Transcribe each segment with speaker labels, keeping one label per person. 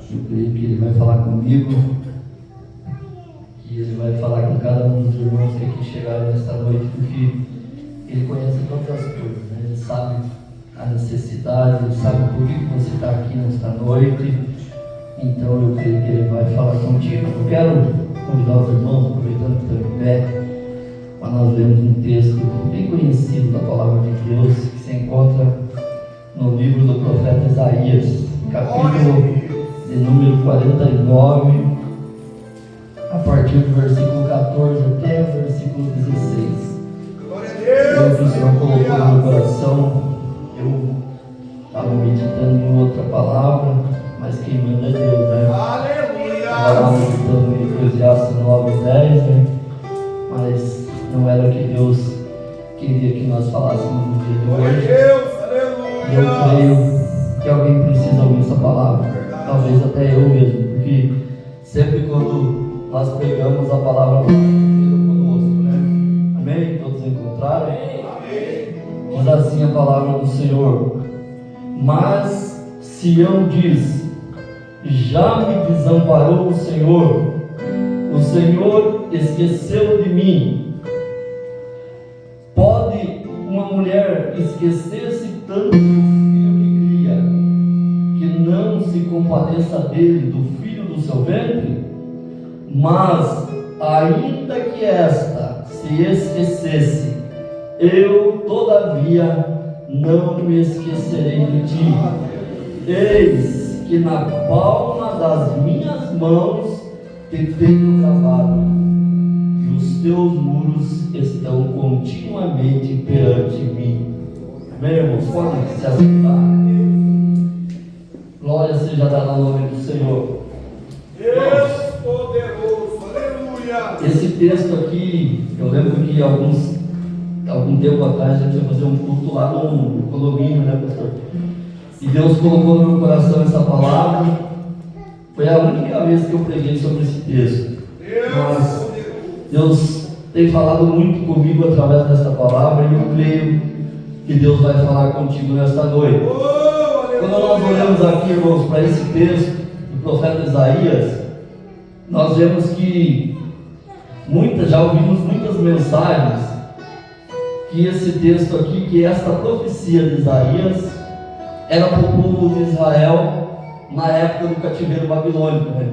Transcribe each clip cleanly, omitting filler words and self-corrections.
Speaker 1: Eu creio que Ele vai falar comigo, que Ele vai falar com cada um dos irmãos que aqui chegaram nesta noite, porque Ele conhece todas as coisas, né? Ele sabe a necessidade, Ele sabe por que você está aqui nesta noite. Então eu creio que Ele vai falar contigo. Eu quero convidar os irmãos, aproveitando que estão em pé, para nós lermos um texto bem conhecido da Palavra de Deus, que se encontra no livro do profeta Isaías, capítulo de número 49, a partir do versículo 14 até o versículo 16. O Senhor colocou no meu coração. Eu estava meditando em outra palavra, mas quem manda é Deus, né?
Speaker 2: Aleluia!
Speaker 1: Estava meditando em Eclesiastes 9:10, né? Mas não era o que Deus queria que nós falássemos no dia de hoje. E eu creio que alguém precisa ouvir essa palavra, talvez até eu mesmo, porque sempre quando nós pregamos a palavra conosco, né? Amém? Todos encontraram? Diz assim a palavra do Senhor: mas Sião diz, já me desamparou o Senhor esqueceu de mim. Pode uma mulher esquecer-se tanto do filho que cria, que não se compadeça dele, do filho do seu ventre? Mas, ainda que esta se esquecesse, eu todavia não me esquecerei de ti. Eis que na palma das minhas mãos te tenho gravado, e os teus muros estão continuamente perante mim. Amém, irmãos? Podem se assentar. Glória seja dada ao nome do Senhor.
Speaker 2: Deus poderoso, aleluia!
Speaker 1: Esse texto aqui, eu lembro que algum tempo atrás a gente ia fazer um culto lá no condomínio, né, pastor? E Deus colocou no meu coração essa palavra. Foi a única vez que eu preguei sobre esse texto. Mas Deus tem falado muito comigo através dessa palavra, e eu creio que Deus vai falar contigo nesta noite. Quando nós olhamos aqui, irmãos, para esse texto do profeta Isaías, nós vemos que já ouvimos muitas mensagens que esse texto aqui, que esta profecia de Isaías era para o povo de Israel na época do cativeiro babilônico, né?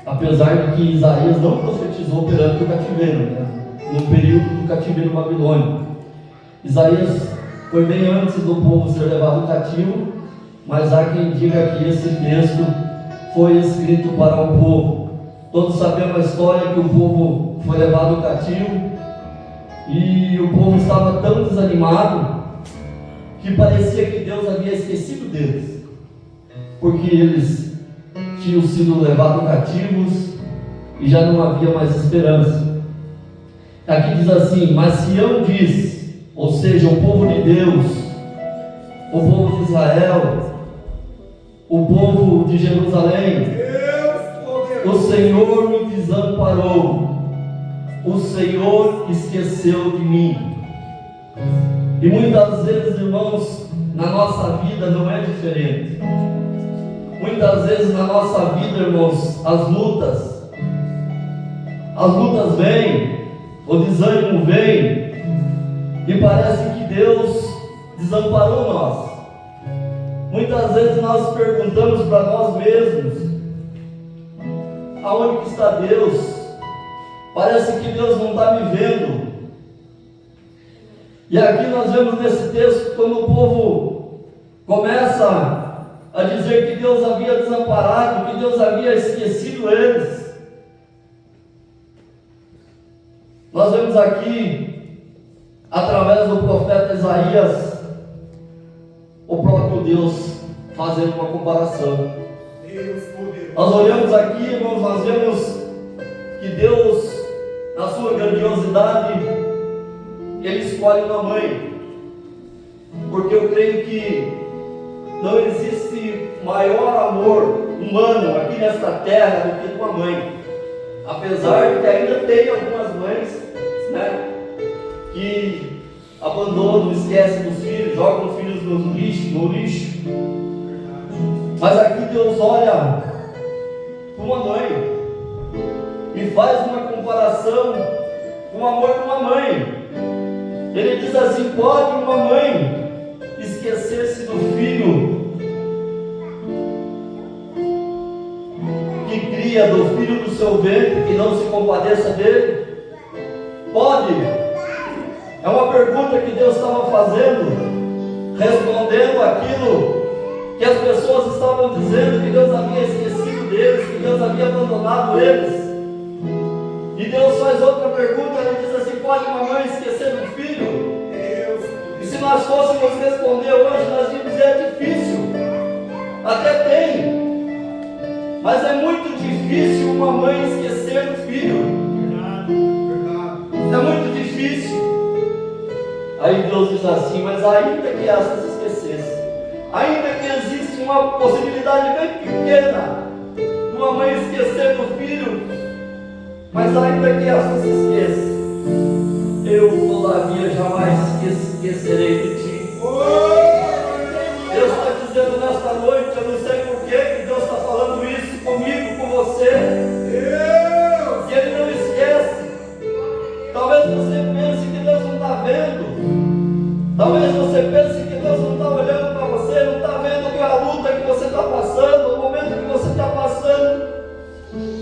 Speaker 1: Apesar de que Isaías não profetizou perante o cativeiro, né? No período do cativeiro babilônico. Isaías foi bem antes do povo ser levado cativo, mas há quem diga que esse texto foi escrito para o povo. Todos sabemos a história, que o povo foi levado cativo e o povo estava tão desanimado que parecia que Deus havia esquecido deles, porque eles tinham sido levados cativos e já não havia mais esperança. Aqui diz assim: mas Sião diz, ou seja, o povo de Deus, o povo de Israel, o povo de Jerusalém, o Senhor me desamparou, o Senhor esqueceu de mim. E muitas vezes, irmãos, na nossa vida não é diferente. Muitas vezes na nossa vida, irmãos, as lutas vêm, o desânimo vem, e parece que Deus desamparou nós. Muitas vezes nós perguntamos para nós mesmos: aonde que está Deus? Parece que Deus não está me vendo. E aqui nós vemos nesse texto, quando o povo começa a dizer que Deus havia desamparado, que Deus havia esquecido eles. Nós vemos aqui, através do profeta Isaías, o próprio Deus fazendo uma comparação. Nós olhamos aqui, irmãos, nós vemos que Deus, na sua grandiosidade, Ele escolhe uma mãe, porque eu creio que não existe maior amor humano aqui nesta terra do que uma mãe. Apesar de que ainda tem algumas mães, né, que abandonam, esquecem dos filhos, jogam os filhos no lixo. Mas aqui Deus olha com uma mãe e faz uma comparação com o amor de uma mãe. Ele diz assim: pode uma mãe esquecer-se do filho que cria, do filho do seu ventre, que não se compadeça dele? Pode? É uma pergunta que Deus estava fazendo, respondendo aquilo que as pessoas estavam dizendo, que Deus havia esquecido deles, que Deus havia abandonado eles. E Deus faz outra pergunta, ele diz assim: pode uma mãe esquecer do filho? E se nós fôssemos responder hoje, nós íamos dizer: é difícil. Até tem, mas é muito difícil uma mãe esquecer do filho. É muito difícil. Aí Deus diz assim: mas ainda que essa se esquecesse, ainda que existe uma possibilidade bem pequena de uma mãe esquecer do filho, mas ainda que essa se esqueça, eu todavia jamais esquecerei de ti. Deus está dizendo nesta noite, eu não sei por que Deus está falando isso comigo, com você, que Ele não esquece. Talvez você pense que Deus não está vendo, talvez você pense que Deus não está olhando para você, não está vendo a luta que você está passando, o momento que você está passando,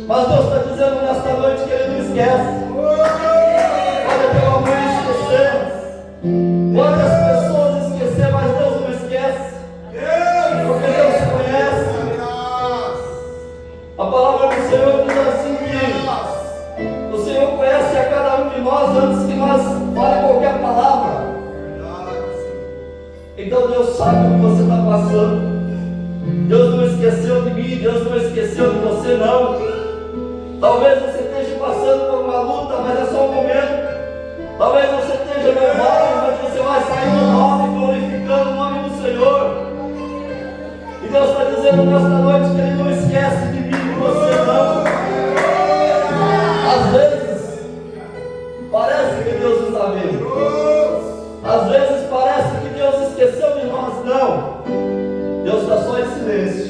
Speaker 1: mas Deus está dizendo nesta noite que Ele não esquece. Pode ter uma mãe esquecer, pode as pessoas esquecer, mas Deus não esquece, porque Deus se conhece. A palavra do Senhor diz assim que o Senhor conhece a cada um de nós antes que nós fale qualquer palavra. Então Deus sabe o que você está passando. Deus não esqueceu de mim, Deus não esqueceu de você não. Talvez você esteja passando por uma luta, mas é só um momento. Talvez você esteja no vale, mas você vai sair do vale glorificando o nome do Senhor. E Deus está dizendo nesta noite que Ele não esquece de mim, de você não. Às vezes parece que Deus não está vendo. Às vezes parece que Deus esqueceu de nós. Não, Deus está só em silêncio.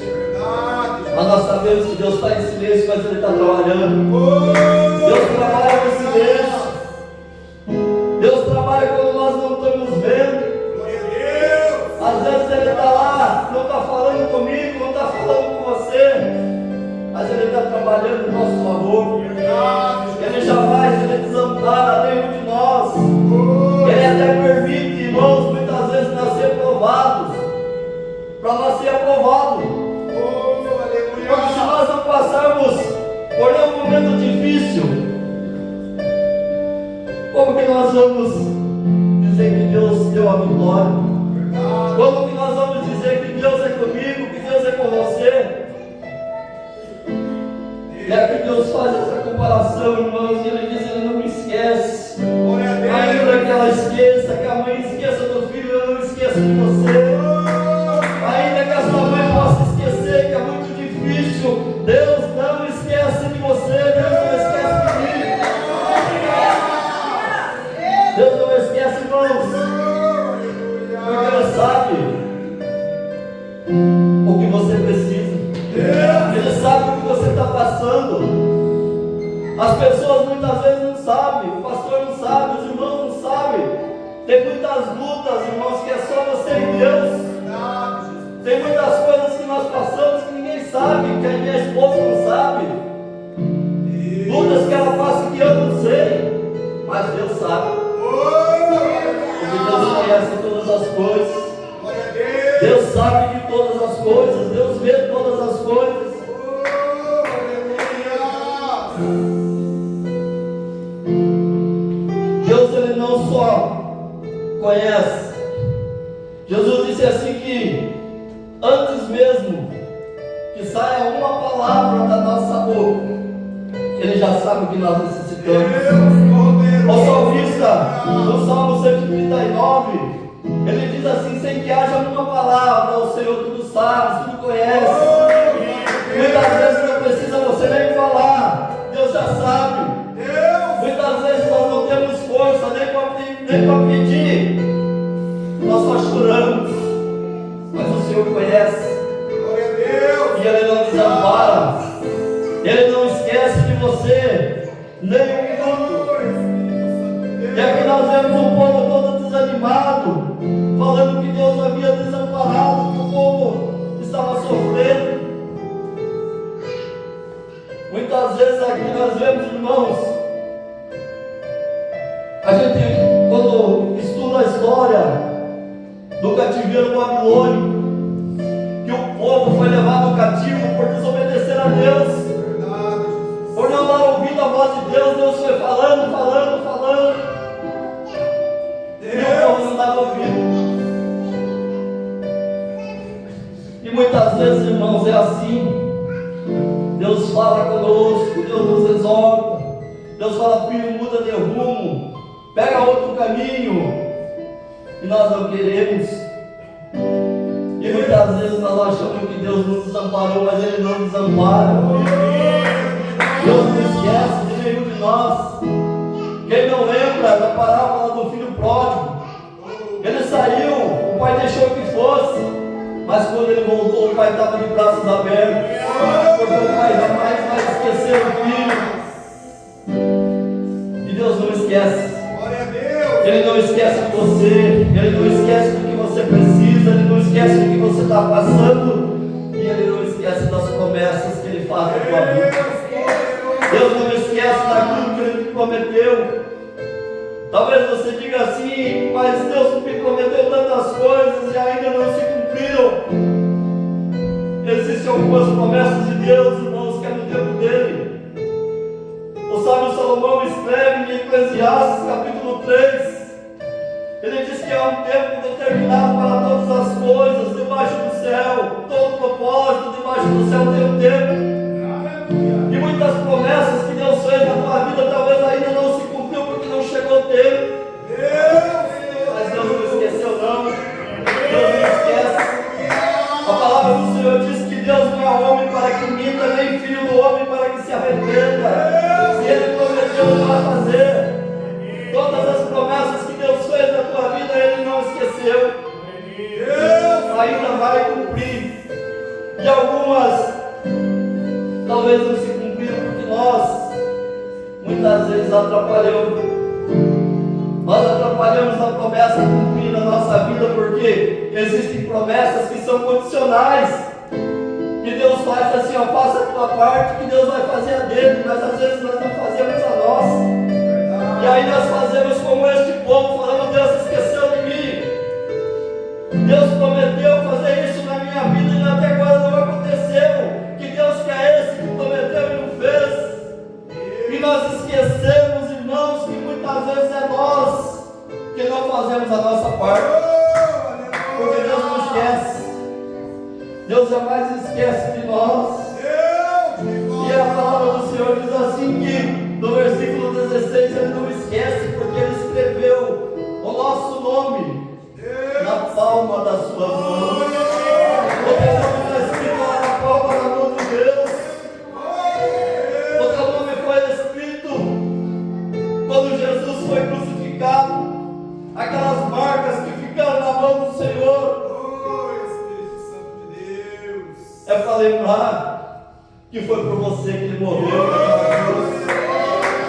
Speaker 1: Mas nós sabemos que Deus está em silêncio, mas Ele está trabalhando. Deus trabalha no silêncio. Deus trabalha quando nós não estamos vendo. Às vezes Ele está lá, não está falando comigo, não está falando com você, mas Ele está trabalhando em nosso favor. Ele jamais Ele desampara nenhum de nós. Ele até permite, irmãos, muitas vezes nós ser provados, para nós ser aprovados. Porque se nós não passarmos por um momento difícil, como que nós vamos dizer que Deus deu a vitória? Como que nós vamos dizer que Deus é comigo, que Deus é com você? E aqui Deus faz essa comparação, irmãos, e Ele diz: Ele não me esquece. Ainda que ela esqueça, que a mãe esqueça do filho, eu não esqueço de você. Ainda que a sua mãe possa esquecer, que é muito difícil, Deus não esquece de você, Deus não esquece de mim. Deus não esquece, irmãos, porque Ele sabe o que você precisa. Ele sabe o que você está passando. As pessoas muitas vezes não sabem, o pastor não sabe, os irmãos não sabem. Tem muitas lutas, irmãos, que é só você e Deus. Tem muitas coisas que nós passamos que ninguém sabe, que a minha esposa não sabe. Lutas que ela passa que eu não sei, mas Deus sabe. Porque Deus conhece todas as coisas. Deus sabe de todas as coisas. Deus vê todas as coisas. Deus, Ele não só conhece. Jesus disse assim que antes mesmo que saia uma palavra da nossa boca, Ele já sabe o que nós necessitamos. O salmista, no Salmo 139, ele diz assim: sem que haja uma palavra, o Senhor tudo sabe, tudo conhece. Muitas vezes não precisa você nem falar, Deus já sabe. Muitas vezes nós não temos força nem para pedir, nós só choramos, mas o Senhor conhece. E Ele não desampara, aqui nós vemos, irmãos, a gente, quando estuda a história do cativeiro babilônico, que o povo foi levado cativo por desobedecer a Deus, por não dar ouvido à voz de Deus. Deus foi falando, e o povo não dava ouvido. E muitas vezes, irmãos, é assim. Deus fala conosco, Deus nos exorta, Deus fala: filho, muda de rumo, pega outro caminho, e nós não queremos. E muitas vezes nós achamos que Deus nos desamparou, mas Ele não desampara. Deus não esquece de nenhum de nós. Quem não lembra da parábola do filho pródigo? Ele saiu, o pai deixou que fosse, mas quando ele voltou, o pai estava de braços abertos, porque o pai jamais vai esquecer o filho. E Deus não esquece. Ele não esquece de você, Ele não esquece do que você precisa, Ele não esquece do que você está passando, e Ele não esquece das promessas que Ele faz na tua vida. Deus não esquece daquilo que Ele te prometeu. Talvez você diga assim: mas Deus me prometeu tantas coisas e ainda não se cumpriram. Existem algumas promessas de Deus, irmãos, que é no tempo dele. O sábio Salomão escreve em Eclesiastes capítulo 3, ele diz que há um tempo determinado para todas as coisas debaixo do céu. Todo propósito debaixo do céu tem um tempo. E muitas promessas que Deus fez na tua vida talvez ainda não se cumpriu porque não chegou o tempo. Mas Deus não esqueceu não. Deus não esquece. A palavra do Senhor diz que Deus não é homem para que minta, nem filho do homem para que se arrependa. Se Ele prometeu, Ele vai fazer. Todas as promessas que Deus fez na tua vida, Ele não esqueceu. Ainda vai cumprir. E algumas talvez não se cumpriram porque nós muitas vezes atrapalhamos. Nós atrapalhamos a promessa cumprir na nossa vida, porque existem promessas que são condicionais, que Deus faz assim: ó, faça a tua parte, que Deus vai fazer a dele, mas às vezes nós não fazemos a nossa. E aí nós fazemos como este povo, falando: Deus esqueceu de mim, Deus prometeu fazer isso na minha vida e até agora não aconteceu. Que Deus que é esse que prometeu e não fez? E nós esquecemos, irmãos, que muitas vezes é nós que não fazemos a nossa parte, porque Deus não esquece. Deus jamais esquece de nós. E a palavra do Senhor diz assim, que no versículo 16 Ele não esquece, porque Ele escreveu o nosso nome na palma da sua mão. O teu nome está escrito lá na palma da mão de Deus. O teu nome foi escrito quando Jesus foi crucificado. Aquelas marcas que ficaram na mão do Senhor.
Speaker 2: Espírito Santo de Deus.
Speaker 1: É para lembrar que foi por você que Ele morreu naquela cruz.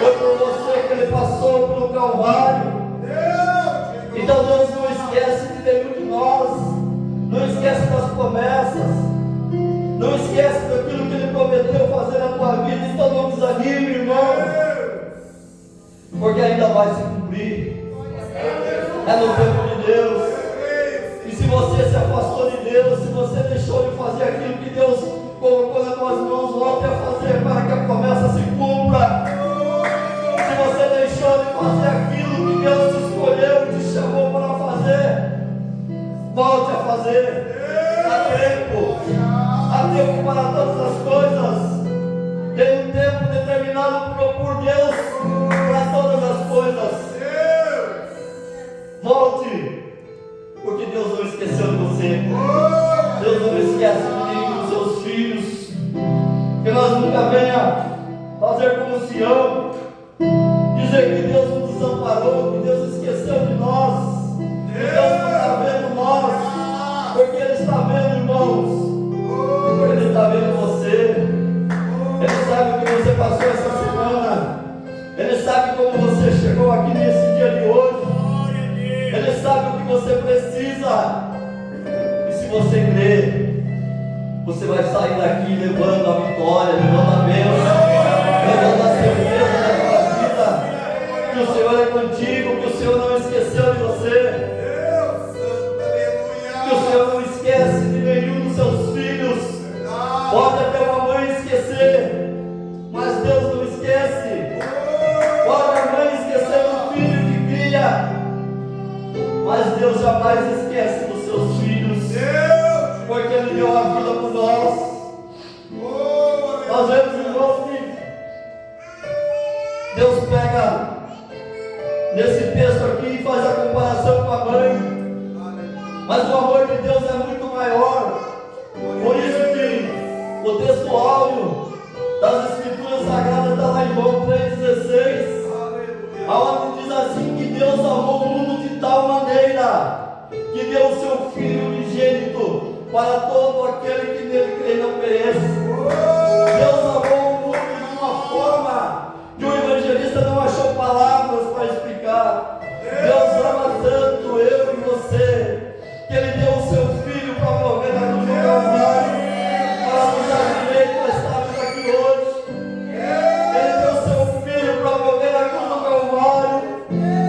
Speaker 1: Foi por você que Ele passou pelo Calvário. Então Deus não esquece de nenhum de nós. Não esquece das promessas. Não esquece daquilo que Ele prometeu fazer na tua vida. Então não desanime, irmão, porque ainda vai se cumprir. É no tempo de Deus. E se você se afastou de Deus, se você deixou de fazer aquilo que Deus colocou nas tuas mãos, volte a fazer para que a promessa se cumpra. Se você deixou de fazer aquilo que Deus te escolheu e te chamou para fazer, volte a fazer. Há tempo para todas as coisas. Tem um tempo determinado por Deus para todas as coisas. Volte, porque Deus não esqueceu de você. Deus não esquece de nenhum dos seus filhos. Que nós nunca venha fazer como Sião, dizer que Deus nos desamparou, que Deus esqueceu de nós, que Deus não está vendo nós, porque Ele está vendo, irmãos. Ele está vendo você. Ele sabe o que você passou essa semana. Ele sabe como você chegou aqui nesse dia de hoje. Ele sabe o que você precisa. E se você crer, você vai sair daqui levando a vitória, levando a bênção. Levanta a certeza da tua vida que o Senhor é contigo, que o Senhor não esqueceu de você, que o Senhor não esquece de nenhum dos seus filhos. Pode até uma mãe esquecer, mas Deus não esquece. Pode a mãe esquecer do filho que cria, mas Deus jamais esquece dos seus filhos, porque Ele deu a vida por nós. Nós vemos, irmãos, que Deus pega nesse texto aqui e faz a comparação com a mãe, mas o amor de Deus é muito maior. Por isso que o texto áureo das Escrituras Sagradas está lá em João 3,16, aonde diz assim que Deus amou o mundo de tal maneira que deu o seu Filho unigênito para todo aquele que nele crê e não pereça. Deus amou o mundo de uma forma que o evangelista não achou palavras para explicar. Deus ama tanto eu e você, que Ele deu o seu Filho para morrer na cruz do Calvário, para nos dar direito a estarmos aqui hoje. Ele deu o seu Filho para morrer na cruz do Calvário,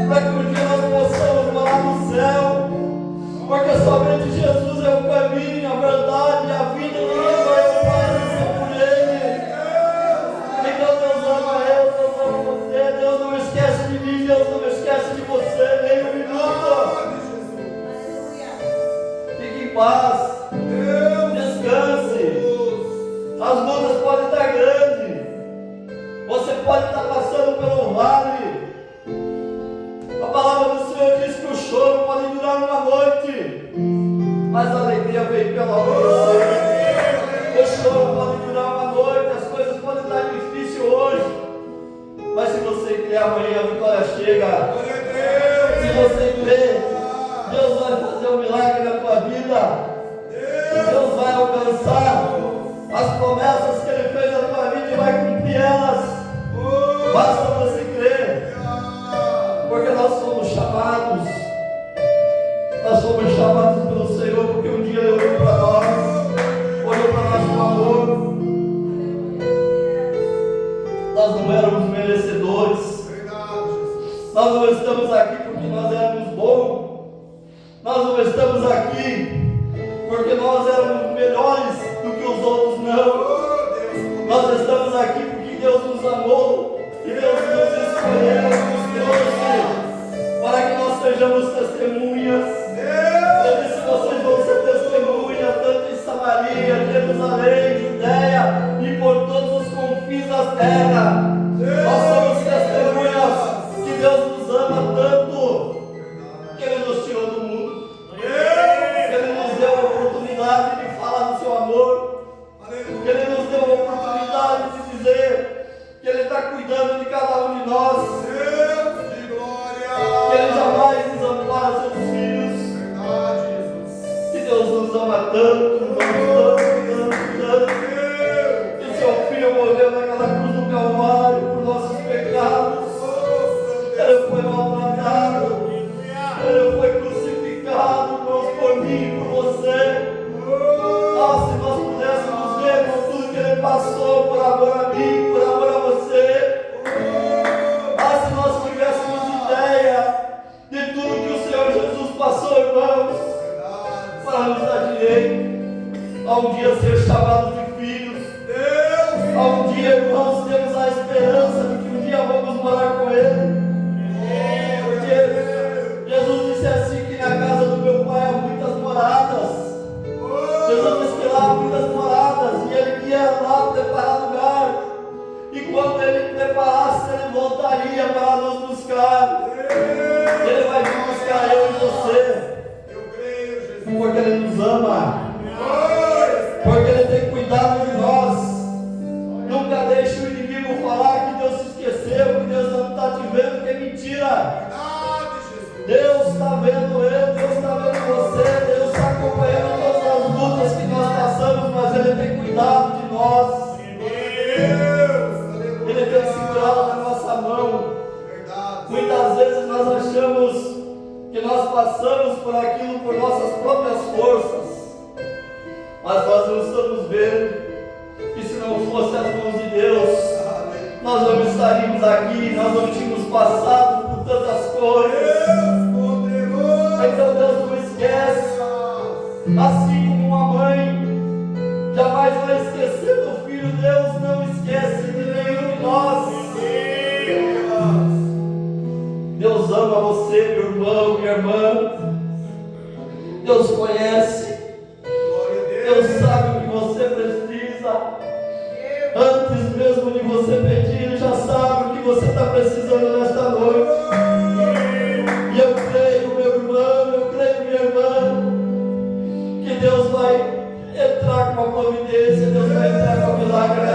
Speaker 1: para que um dia nós possamos morar no céu, porque somente Jesus é o caminho, a verdade e a vida. Ninguém vai ao Pai senão por Ele. Então Deus ama eu, Deus ama você, Deus não esquece de mim, Deus não esquece de você, nem um minuto. Fique em paz, descanse. As lutas podem estar grandes, você pode estar passando pelo vale. A palavra do Senhor diz que o choro pode durar uma noite, mas a alegria vem pelo amanhecer. O choro pode durar uma noite, as coisas podem estar difíceis hoje, mas se você crer, amanhã a vitória chega. Se você crer, Deus vai fazer um milagre na tua vida. Deus vai alcançar as promessas que Ele fez na tua vida e vai cumprir elas. Basta você crer, porque nós somos chamados pelo Senhor, porque um dia Ele olhou para nós, olhou para nós com amor. Nós não éramos merecedores, nós não estamos aqui porque nós éramos bons, nós não estamos aqui porque nós éramos melhores do que os outros, não. Nós estamos aqui porque Deus nos amou e Deus nos escolheu, nos trouxe para que nós sejamos testemunhas. Ele disse: vocês vão ser testemunhas tanto em Samaria, Jerusalém, Judeia e por todos os confins da terra. Nós somos testemunhas que Deus nos ama tanto que Ele nos tirou do mundo, que Ele nos deu a oportunidade de falar do seu amor, que Ele nos deu a oportunidade de dizer que Ele está cuidando de cada um de nós, que Ele jamais desampara seus filhos, que Deus nos ama tanto, que o seu Filho morreu naquela cruz do Calvário por nossos pecados. Ele foi maltratado, Ele foi crucificado, irmãos, por mim e por você. Se nós pudéssemos ver com tudo que Ele passou por amor a mim, por amor a você. Se nós tivéssemos ideia de tudo que o Senhor Jesus passou, irmãos, para nos dar direito a um dia ser chamados de filhos, a um dia, irmãos, temos a esperança de que um dia vamos morar com Ele. Porque Jesus disse assim que na casa do meu Pai há muitas moradas. Jesus disse que lá há muitas moradas e Ele ia lá preparar lugar. E quando Ele preparasse, Ele voltaria para nos buscar. Ele vai vir buscar eu e você, porque Ele nos ama, porque Ele tem cuidado de nós. Nunca deixe o inimigo falar que Deus se esqueceu, que Deus não está te vendo, que é mentira. Deus está vendo eu, Deus está vendo você, Deus está acompanhando todas as lutas que nós passamos, mas Ele tem cuidado de nós. Ele tem segurado na nossa mão. Muitas vezes nós achamos que nós passamos por aquilo por nossas próprias forças, mas nós não estamos vendo que se não fosse as mãos de Deus, nós não estaríamos aqui, nós não tínhamos passado por tantas coisas. Então Deus não esquece, assim como uma mãe jamais vai esquecer do filho, Deus não esquece de nenhum de nós. Deus ama você, meu irmão, minha irmã. Deus conhece, Deus sabe o que você precisa. Antes mesmo de você pedir, Ele já sabe o que você está precisando nesta noite. E eu creio, meu irmão, eu creio, minha irmã, que Deus vai entrar com a providência, Deus vai entrar com o milagre